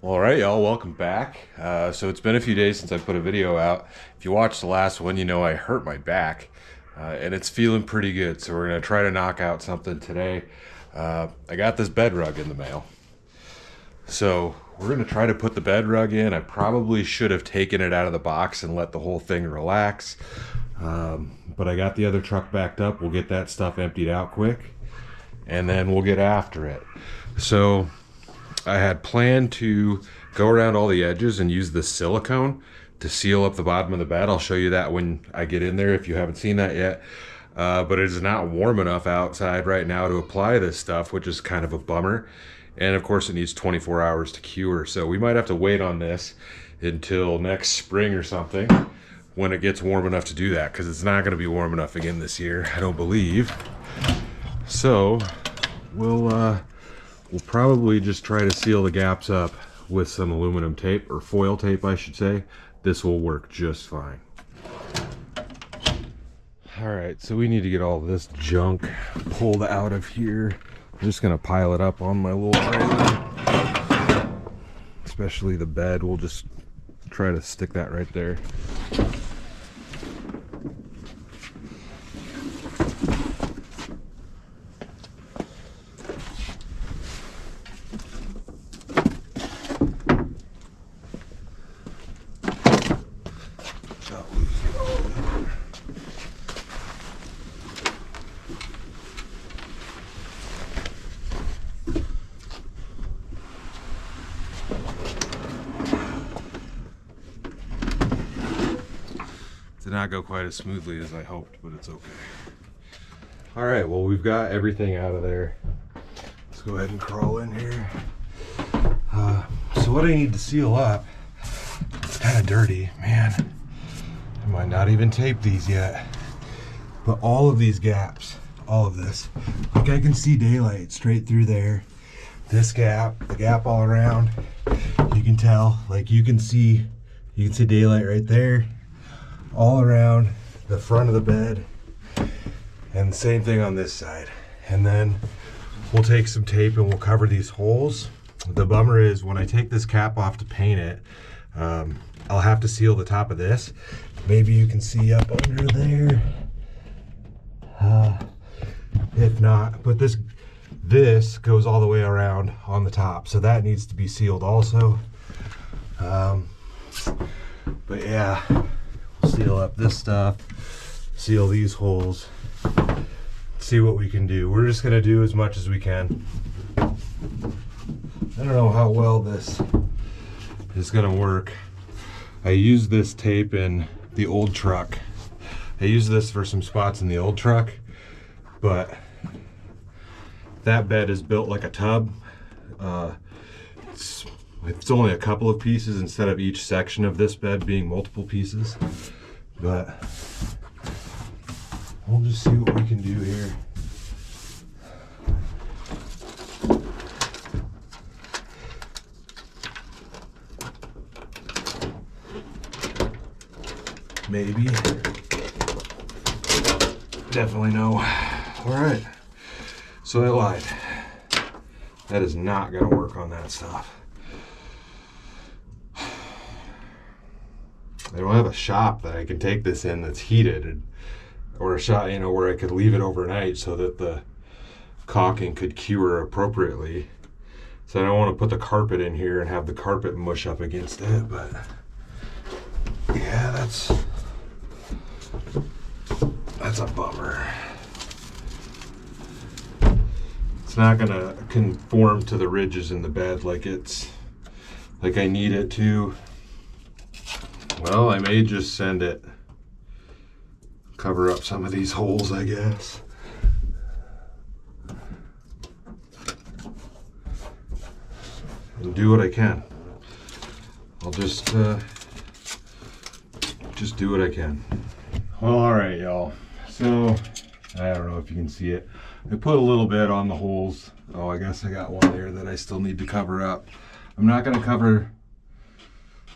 All right, y'all, welcome back. So it's been a few days since I put a video out. If you watched the last one, you know I hurt my back, and it's feeling pretty good. So we're gonna try to knock out something today. I got this bed rug in the mail. So we're gonna try to put the bed rug in. I probably should have taken it out of the box and let the whole thing relax. But I got the other truck backed up. We'll get that stuff emptied out quick, and then we'll get after it. So I had planned to go around all the edges and use the silicone to seal up the bottom of the bed. I'll show you that when I get in there if you haven't seen that yet. But it is not warm enough outside right now to apply this stuff, which is kind of a bummer. And of course it needs 24 hours to cure. So we might have to wait on this until next spring or something when it gets warm enough to do that, because it's not going to be warm enough again this year, I don't believe. So we'll probably just try to seal the gaps up with some aluminum tape, or foil tape I should say. This will work just fine. Alright, so we need to get all this junk pulled out of here. I'm just going to pile it up on my little trailer. Especially the bed, we'll just try to stick that right there. Did not go quite as smoothly as I hoped, but it's okay. All right, well, we've got everything out of there. Let's go ahead and crawl in here. So what I need to seal up, it's kind of dirty, man. I might not even tape these yet. But all of these gaps, all of this, like I can see daylight straight through there. This gap, the gap all around, you can tell, like you can see daylight right there. All around the front of the bed, and the same thing on this side. And then we'll take some tape and we'll cover these holes. The bummer is when I take this cap off to paint it, I'll have to seal the top of this. Maybe you can see up under there. If not, but this goes all the way around on the top, so that needs to be sealed also. But yeah, seal up this stuff, seal these holes, see what we can do. We're just gonna do as much as we can. I don't know how well this is gonna work. I used this tape in the old truck. I used this for some spots in the old truck, but that bed is built like a tub. It's only a couple of pieces instead of each section of this bed being multiple pieces. But we'll just see what we can do here. Maybe. Definitely no. All right. So I lied. That is not going to work on that stuff. I don't have a shop that I can take this in that's heated, or a shop, where I could leave it overnight so that the caulking could cure appropriately. So I don't want to put the carpet in here and have the carpet mush up against it, but yeah, that's a bummer. It's not gonna conform to the ridges in the bed like I need it to. Well, I may just send it, cover up some of these holes, I guess. And do what I can. I'll just do what I can. Well, all right, y'all. So, I don't know if you can see it. I put a little bit on the holes. Oh, I guess I got one there that I still need to cover up. I'm not gonna cover,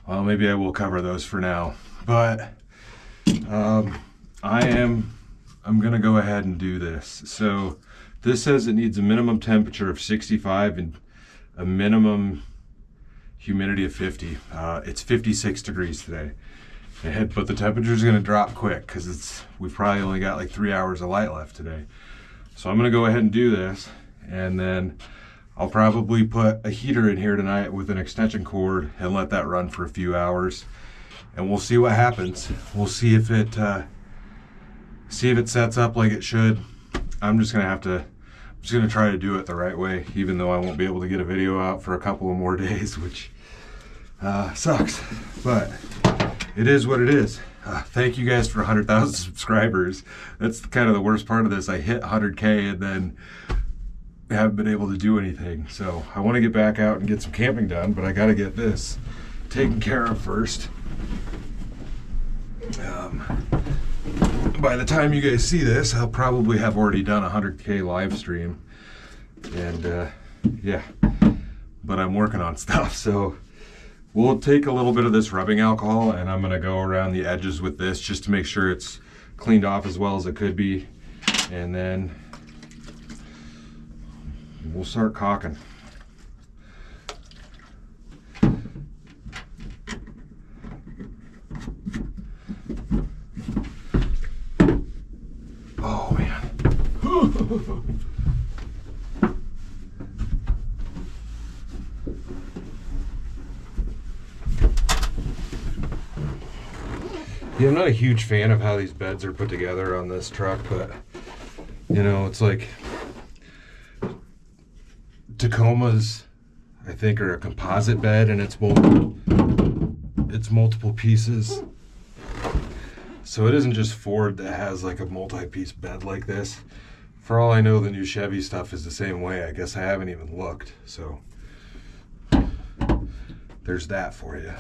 well, maybe I will cover those for now, but I'm gonna go ahead and do this. So this says it needs a minimum temperature of 65 and a minimum humidity of 50. It's 56 degrees today. But the temperature is going to drop quick because we've probably only got like 3 hours of light left today. So I'm going to go ahead and do this, and then I'll probably put a heater in here tonight with an extension cord and let that run for a few hours, and we'll see what happens. We'll see if it sets up like it should. I'm just gonna try to do it the right way, even though I won't be able to get a video out for a couple of more days, which sucks, but it is what it is. Thank you guys for 100,000 subscribers. That's kind of the worst part of this. I hit 100K and then haven't been able to do anything. So I want to get back out and get some camping done, but I got to get this taken care of first. By the time you guys see this, I'll probably have already done a 100K live stream, and yeah, but I'm working on stuff. So we'll take a little bit of this rubbing alcohol, and I'm going to go around the edges with this just to make sure it's cleaned off as well as it could be, and then we'll start caulking. Oh man. Yeah, I'm not a huge fan of how these beds are put together on this truck, but you know, it's like Tacomas, I think, are a composite bed, and it's multiple pieces. So it isn't just Ford that has like a multi-piece bed like this. For all I know, the new Chevy stuff is the same way. I guess I haven't even looked. So there's that for you.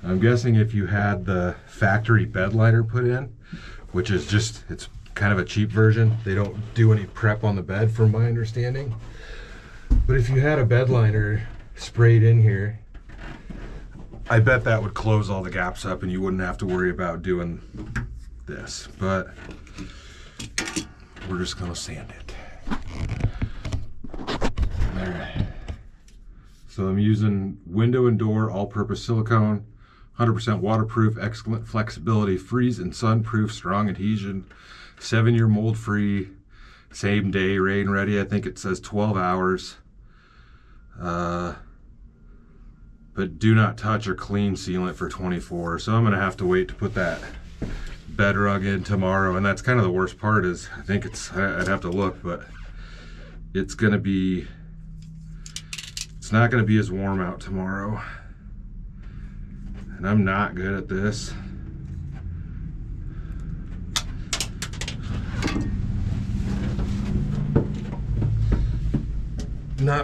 I'm guessing if you had the factory bed liner put in, which is just, it's kind of a cheap version. They don't do any prep on the bed from my understanding. But if you had a bed liner sprayed in here, I bet that would close all the gaps up and you wouldn't have to worry about doing this. But we're just gonna sand it. All right. So I'm using window and door all-purpose silicone, 100% waterproof, excellent flexibility, freeze and sun-proof, strong adhesion, 7-year mold-free, same day rain ready. I think it says 12 hours. But do not touch or clean sealant for 24. So I'm gonna have to wait to put that BedRug in tomorrow. And that's kind of the worst part is, I think I'd have to look, but it's not gonna be as warm out tomorrow. And I'm not good at this.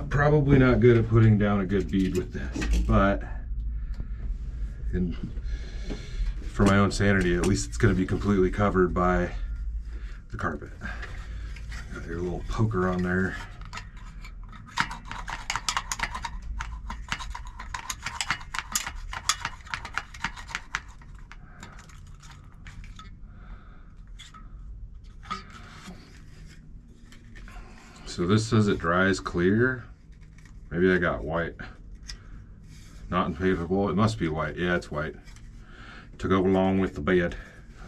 Probably not good at putting down a good bead with this, but for my own sanity, at least it's going to be completely covered by the carpet. Got your little poker on there. So this says it dries clear. Maybe I got white. Not impaintable. It must be white. Yeah, it's white. To go along with the bed,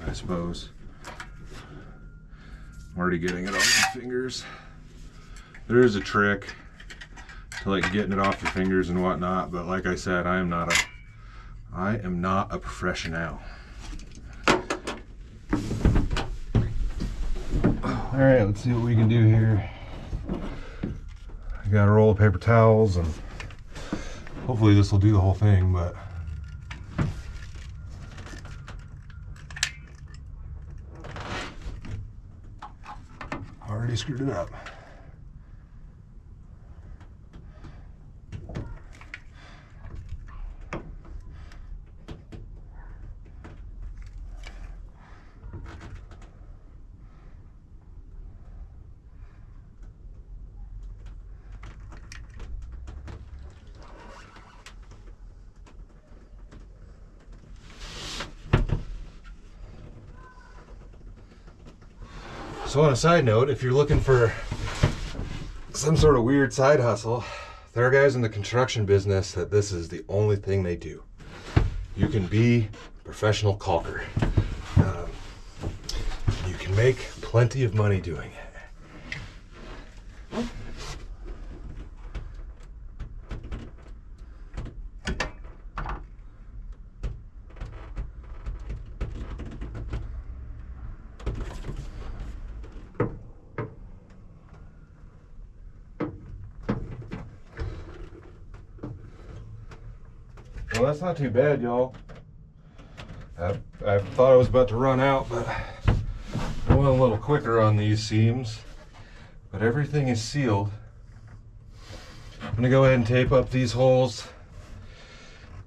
I suppose. I'm already getting it on my fingers. There is a trick to like getting it off your fingers and whatnot, but like I said, I am not a professional. All right, let's see what we can do here. I got a roll of paper towels, and hopefully this will do the whole thing, but already screwed it up. So on a side note, if you're looking for some sort of weird side hustle, there are guys in the construction business that this is the only thing they do. You can be a professional caulker. You can make plenty of money doing it. Well, that's not too bad, y'all. I thought I was about to run out, but I went a little quicker on these seams. But everything is sealed. I'm gonna go ahead and tape up these holes,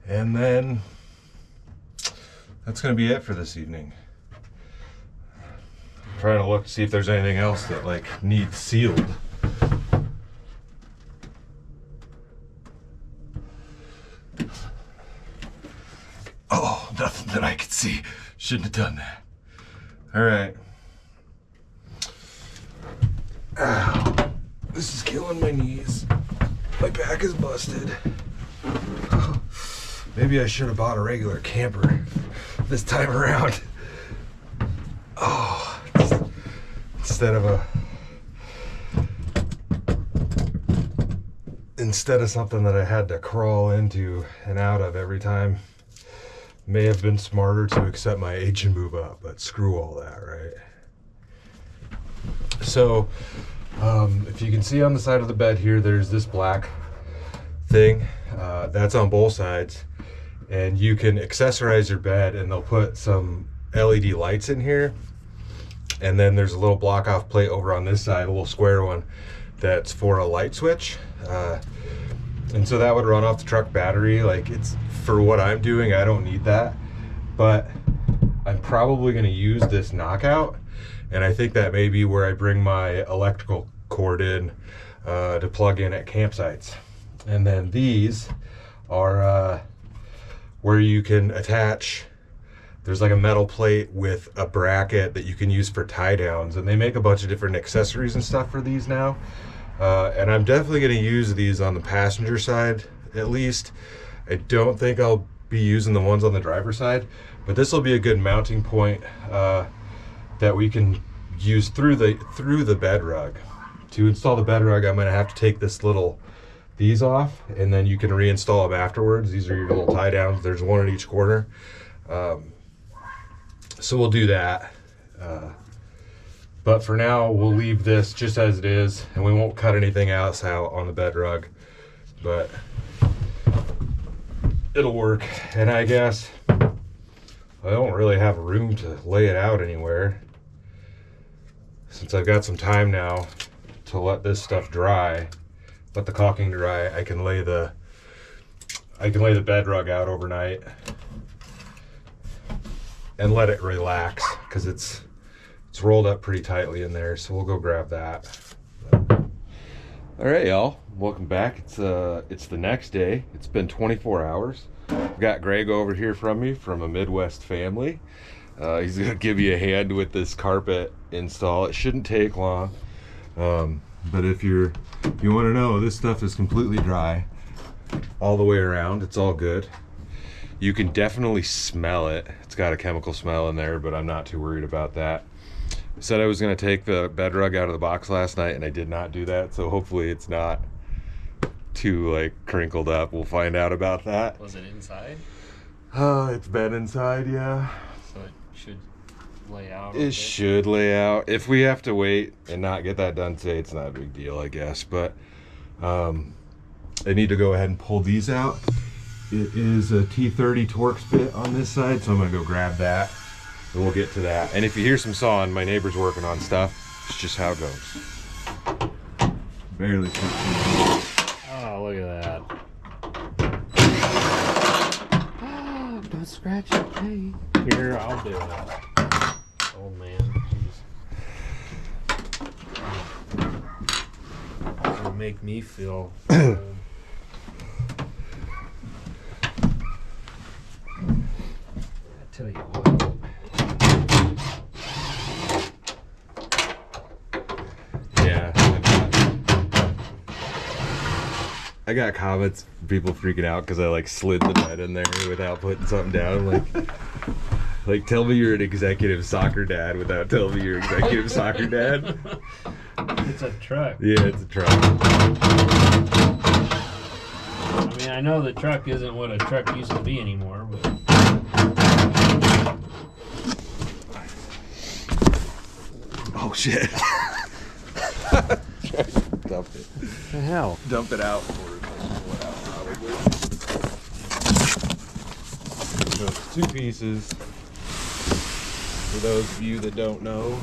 and then that's gonna be it for this evening. I'm trying to look to see if there's anything else that like needs sealed. Oh, nothing that I could see. Shouldn't have done that. All right. Ow. This is killing my knees. My back is busted. Maybe I should have bought a regular camper this time around. Oh, instead of something that I had to crawl into and out of every time. May have been smarter to accept my age and move up, but screw all that, right? So, if you can see on the side of the bed here, there's this black thing. That's on both sides. And you can accessorize your bed, and they'll put some LED lights in here. And then there's a little block off plate over on this side, a little square one, that's for a light switch. And so that would run off the truck battery. Like, it's for what I'm doing, I don't need that, but I'm probably going to use this knockout, and I think that may be where I bring my electrical cord in to plug in at campsites. And then these are where you can attach, there's like a metal plate with a bracket that you can use for tie downs, and they make a bunch of different accessories and stuff for these now. And I'm definitely going to use these on the passenger side, at least. I don't think I'll be using the ones on the driver's side, but this will be a good mounting point that we can use through the bed rug. To install the bed rug, I'm going to have to take these off, and then you can reinstall them afterwards. These are your little tie downs. There's one at each corner. So we'll do that. But for now, we'll leave this just as it is, and we won't cut anything else out on the bed rug. But it'll work. And I guess I don't really have room to lay it out anywhere. Since I've got some time now to let this stuff dry, let the caulking dry, I can lay the bed rug out overnight and let it relax, because it's rolled up pretty tightly in there. So we'll go grab that. All right, y'all, welcome back. It's the next day. It's been 24 hours. I've got Greg over here from me, from a Midwest family. He's gonna give you a hand with this carpet install. It shouldn't take long, but if you want to know, this stuff is completely dry all the way around. It's all good. You can definitely smell it. It's got a chemical smell in there, but I'm not too worried about that. I said I was going to take the bed rug out of the box last night, and I did not do that, so hopefully it's not too like crinkled up. We'll find out about that. Was it inside? It's been inside, yeah. So it should lay out. It should lay out. If we have to wait and not get that done today, it's not a big deal, I guess. But I need to go ahead and pull these out. It is a T30 Torx bit on this side, so I'm going to go grab that. And we'll get to that. And if you hear some sawing, my neighbor's working on stuff. It's just how it goes. Barely 15 minutes. Oh, look at that. Don't scratch your paint. Here, I'll do it. Old man, jeez. It'll make me feel old. I tell you what. I got comments from people freaking out because I like slid the bed in there without putting something down. Like tell me you're an executive soccer dad without telling me you're executive soccer dad. It's a truck. Yeah, it's a truck. I mean, I know the truck isn't what a truck used to be anymore, but. Oh shit. Dump it. What the hell? Dump it out. So it's 2 pieces. For those of you that don't know.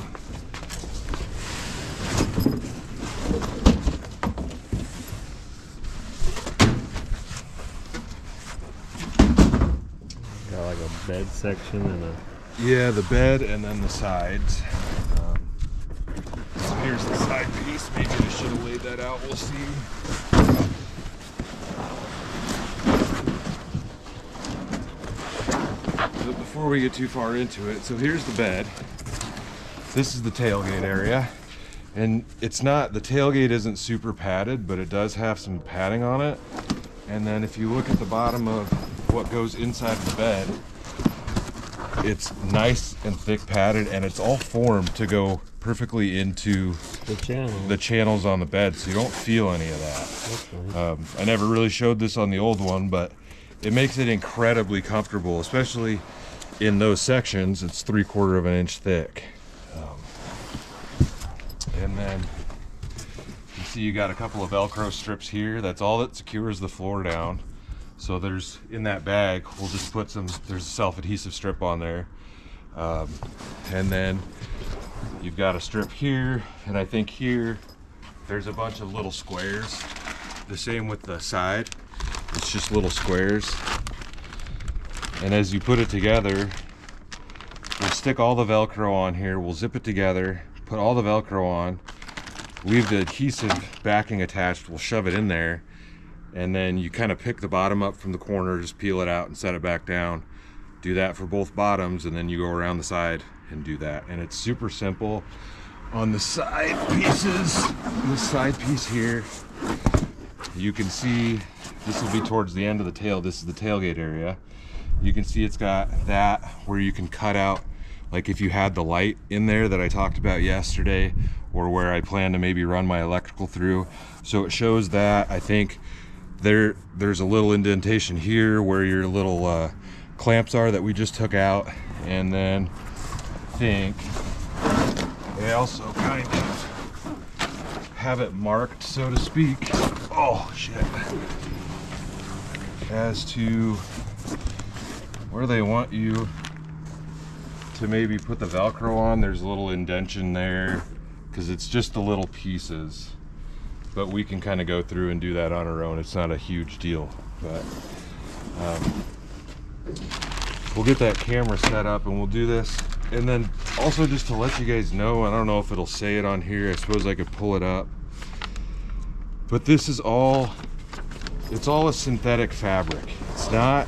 Got like a bed section and a. Yeah, the bed and then the sides. So here's the side piece. Maybe I should have laid that out. We'll see. But before we get too far into it, so here's the bed. This is the tailgate area. And it's not, the tailgate isn't super padded, but it does have some padding on it. And then if you look at the bottom of what goes inside the bed, it's nice and thick padded, and it's all formed to go perfectly into the channels on the bed, so you don't feel any of that. I never really showed this on the old one, but it makes it incredibly comfortable, especially in those sections. It's 3/4 of an inch thick. And then you see you got a couple of Velcro strips here. That's all that secures the floor down. So there's, in that bag, we'll just put some, there's a self-adhesive strip on there. And then you've got a strip here, and I think here, there's a bunch of little squares. The same with the side, it's just little squares. And as you put it together, we'll stick all the Velcro on here, we'll zip it together, put all the Velcro on, leave the adhesive backing attached, we'll shove it in there, and then you kind of pick the bottom up from the corner, just peel it out and set it back down. Do that for both bottoms, and then you go around the side and do that. And it's super simple. On the side pieces, this side piece here, you can see, this will be towards the end of the tail, this is the tailgate area. You can see it's got that where you can cut out, like if you had the light in there that I talked about yesterday, or where I plan to maybe run my electrical through. So it shows that. I think there's a little indentation here where your little clamps are that we just took out. And then I think they also kind of have it marked, so to speak. Oh shit. As to where they want you to maybe put the Velcro on. There's a little indentation there because it's just the little pieces, but we can kind of go through and do that on our own. It's not a huge deal, but we'll get that camera set up and we'll do this. And then also, just to let you guys know, I don't know if it'll say it on here, I suppose I could pull it up, but this is all, it's all a synthetic fabric. It's not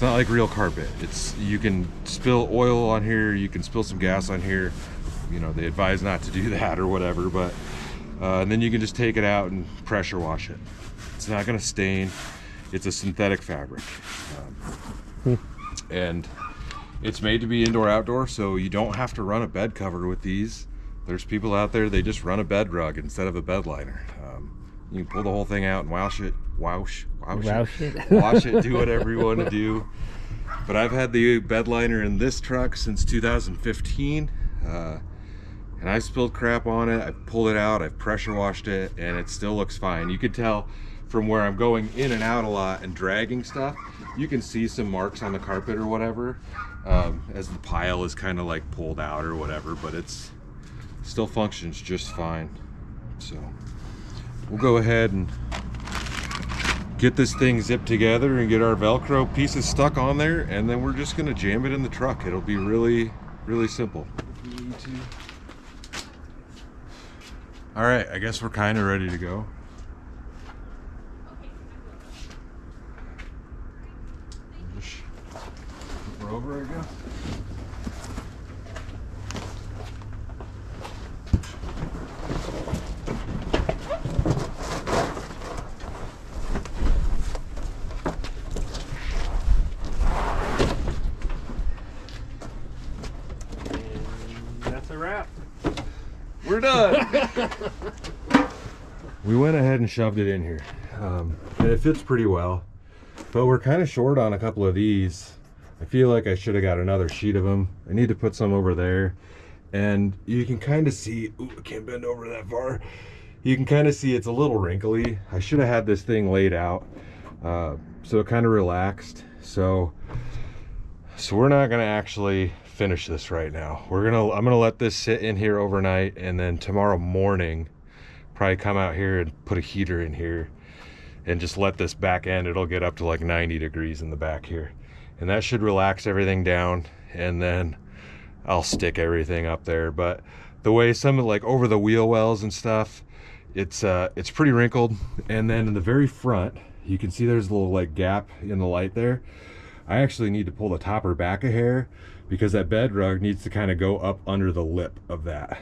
like real carpet. It's, you can spill oil on here, you can spill some gas on here, you know, they advise not to do that or whatever, but and then you can just take it out and pressure wash it. It's not going to stain. It's a synthetic fabric, and it's made to be indoor outdoor, so you don't have to run a bed cover with these. There's people out there, they just run a bed rug instead of a bed liner. You can pull the whole thing out and wash it, wash it, do whatever you want to do. But I've had the bed liner in this truck since 2015, and I spilled crap on it. I pulled it out, I've pressure washed it, and it still looks fine. You can tell from where I'm going in and out a lot and dragging stuff, you can see some marks on the carpet or whatever, as the pile is kind of like pulled out or whatever, but it's still functions just fine. So we'll go ahead and get this thing zipped together and get our Velcro pieces stuck on there, and then we're just gonna jam it in the truck. It'll be really, really simple. All right, I guess we're kind of ready to go. Just flip her over, I guess. We're done. We went ahead and shoved it in here. And it fits pretty well. But we're kind of short on a couple of these. I feel like I should have got another sheet of them. I need to put some over there. And you can kind of see, ooh, I can't bend over that far. You can kind of see it's a little wrinkly. I should have had this thing laid out. So it kind of relaxed. So we're not gonna actually finish this right now. I'm gonna let this sit in here overnight, and then tomorrow morning, probably come out here and put a heater in here and just let this back end, it'll get up to like 90 degrees in the back here. And that should relax everything down, and then I'll stick everything up there. But the way some of like over the wheel wells and stuff, it's pretty wrinkled. And then in the very front, you can see there's a little like gap in the light there. I actually need to pull the topper back a hair because that BedRug needs to kind of go up under the lip of that.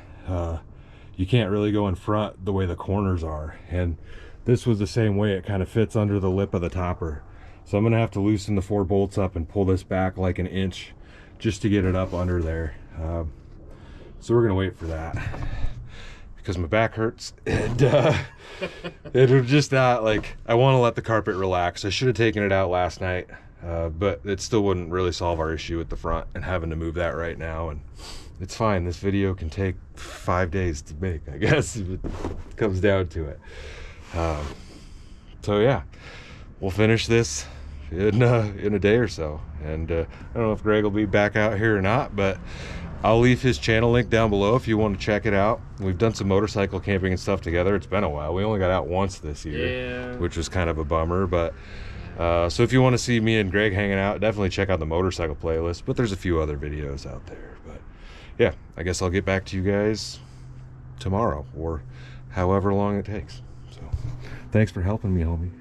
You can't really go in front the way the corners are. And this was the same way. It kind of fits under the lip of the topper. So I'm gonna have to loosen the 4 bolts up and pull this back like an inch just to get it up under there. So we're gonna wait for that because my back hurts, and it just not like, I want to let the carpet relax. I should have taken it out last night, but it still wouldn't really solve our issue with the front and having to move that right now. And it's fine. This video can take 5 days to make, I guess, if it comes down to it. So yeah, we'll finish this in a day or so. And I don't know if Greg will be back out here or not, but I'll leave his channel link down below if you want to check it out. We've done some motorcycle camping and stuff together. It's been a while. We only got out once this year, which was kind of a bummer. But so if you want to see me and Greg hanging out, definitely check out the motorcycle playlist. But there's a few other videos out there. But yeah, I guess I'll get back to you guys tomorrow or however long it takes. So thanks for helping me, homie.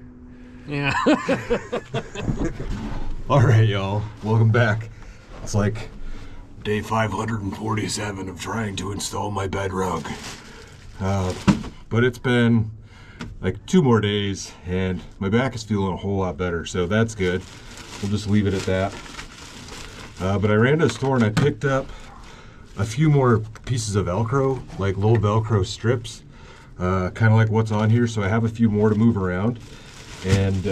Yeah. All right, y'all, welcome back. It's like day 547 of trying to install my BedRug. But it's been like 2 more days and my back is feeling a whole lot better, so that's good. We'll just leave it at that. But I ran to the store and I picked up a few more pieces of Velcro, like little Velcro strips, kind of like what's on here. So I have a few more to move around. And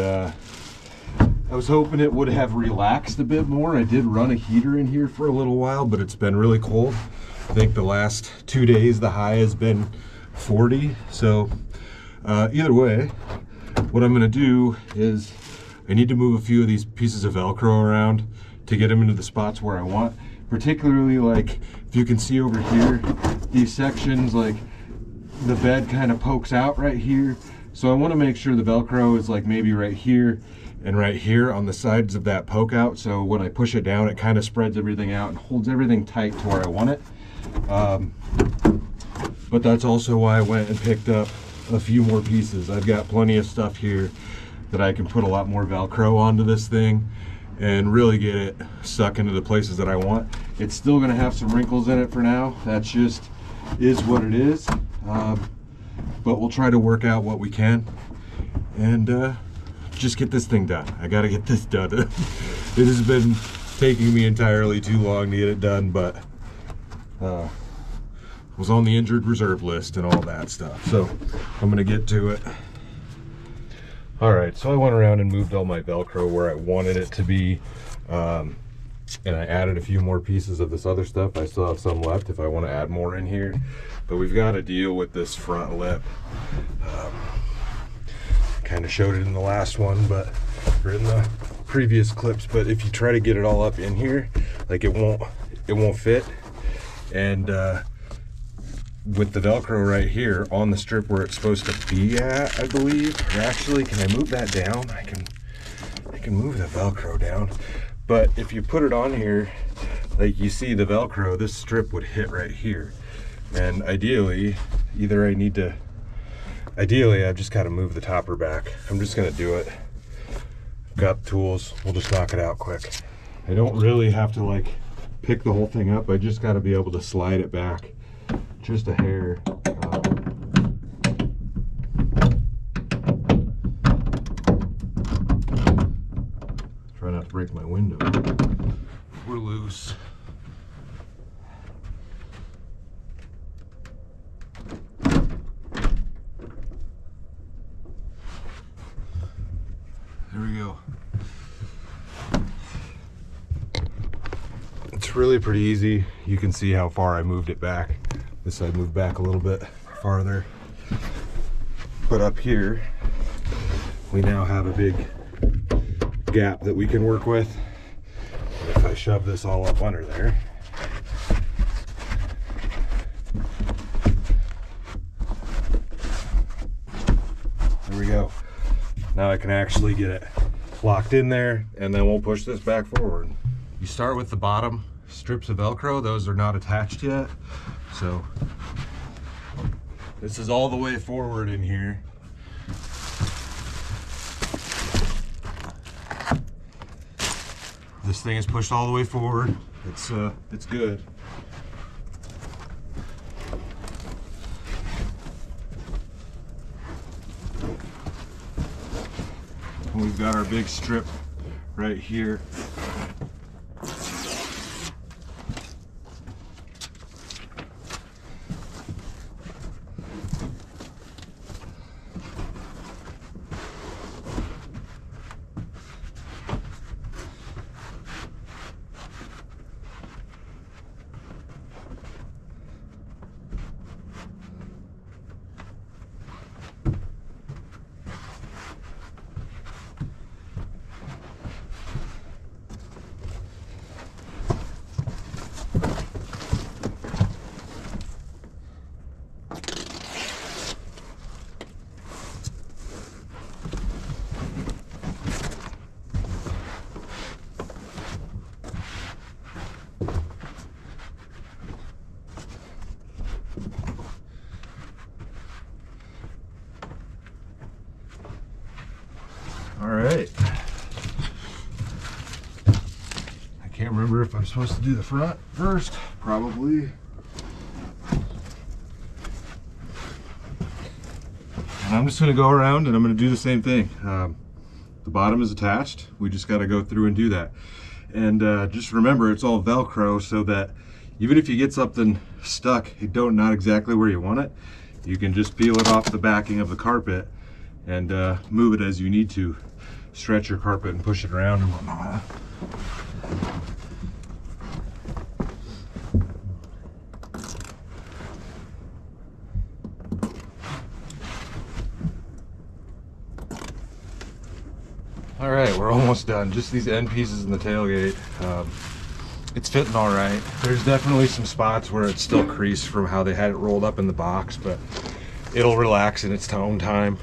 I was hoping it would have relaxed a bit more. I did run a heater in here for a little while, but it's been really cold. I think the last 2 days the high has been 40. So either way, what I'm gonna do is I need to move a few of these pieces of Velcro around to get them into the spots where I want. Particularly, like, if you can see over here, these sections, like the bed kind of pokes out right here. So I want to make sure the Velcro is like maybe right here and right here on the sides of that poke out. So when I push it down, it kind of spreads everything out and holds everything tight to where I want it. But that's also why I went and picked up a few more pieces. I've got plenty of stuff here that I can put a lot more Velcro onto this thing and really get it stuck into the places that I want. It's still gonna have some wrinkles in it for now. That's just is what it is. But we'll try to work out what we can and just get this thing done. I gotta get this done. It has been taking me entirely too long to get it done, but was on the injured reserve list and all that stuff. So I'm gonna get to it. All right, so I went around and moved all my Velcro where I wanted it to be. And I added a few more pieces of this other stuff. I still have some left if I want to add more in here. But we've got to deal with this front lip. Kind of showed it in the last one, but or in the previous clips. But if you try to get it all up in here, like it won't fit. And with the Velcro right here on the strip where it's supposed to be at, I believe. Or actually, can I move that down? I can move the Velcro down. But if you put it on here, like you see the Velcro, this strip would hit right here. And ideally, I've just got to move the topper back. I'm just gonna do it. Got the tools, we'll just knock it out quick. I don't really have to like pick the whole thing up. I just got to be able to slide it back just a hair. Try not to break my window. We're loose. There we go. It's really pretty easy. You can see how far I moved it back. This side moved back a little bit farther. But up here, we now have a big gap that we can work with. If I shove this all up under there, there we go. Now I can actually get it locked in there, and then we'll push this back forward. You start with the bottom strips of Velcro. Those are not attached yet. So this is all the way forward in here. This thing is pushed all the way forward. It's good. And we've got our big strip right here. All right. I can't remember if I'm supposed to do the front first. Probably. And I'm just going to go around and I'm going to do the same thing. The bottom is attached. We just got to go through and do that. And just remember, it's all Velcro, so that even if you get something stuck, not exactly where you want it, you can just peel it off the backing of the carpet and move it as you need to. Stretch your carpet and push it around and whatnot. All right, we're almost done. Just these end pieces in the tailgate. It's fitting all right. There's definitely some spots where it's still creased from how they had it rolled up in the box, but it'll relax in its own time.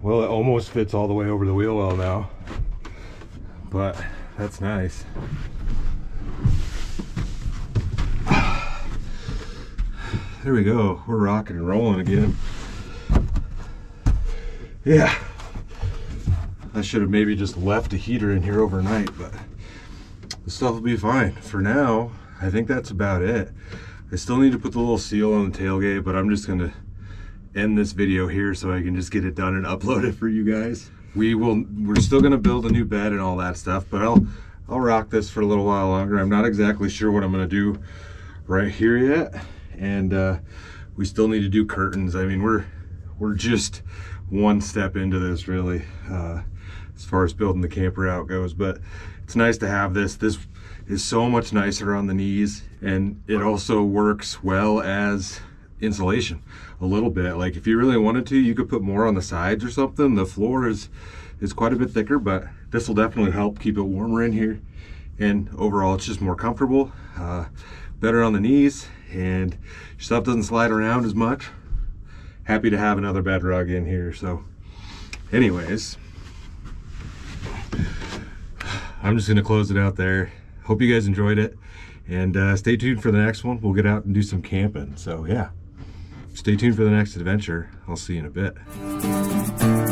Well, it almost fits all the way over the wheel well now, but that's nice. There we go. We're rocking and rolling again. Yeah. I should have maybe just left a heater in here overnight, but the stuff will be fine. For now, I think that's about it. I still need to put the little seal on the tailgate, but I'm just gonna end this video here so I can just get it done and upload it for you guys. We're still gonna build a new bed and all that stuff, but I'll rock this for a little while longer. I'm not exactly sure what I'm gonna do right here yet, and we still need to do curtains. I mean, we're just one step into this, really, as far as building the camper out goes, but it's nice to have this. This is so much nicer on the knees, and it also works well as insulation a little bit. Like if you really wanted to, you could put more on the sides or something. The floor is quite a bit thicker, but this will definitely help keep it warmer in here, and overall it's just more comfortable, better on the knees, and your stuff doesn't slide around as much. Happy to have another bed rug in here. So anyways, I'm just gonna close it out there. Hope you guys enjoyed it, and stay tuned for the next one. We'll get out and do some camping. So yeah, stay tuned for the next adventure. I'll see you in a bit.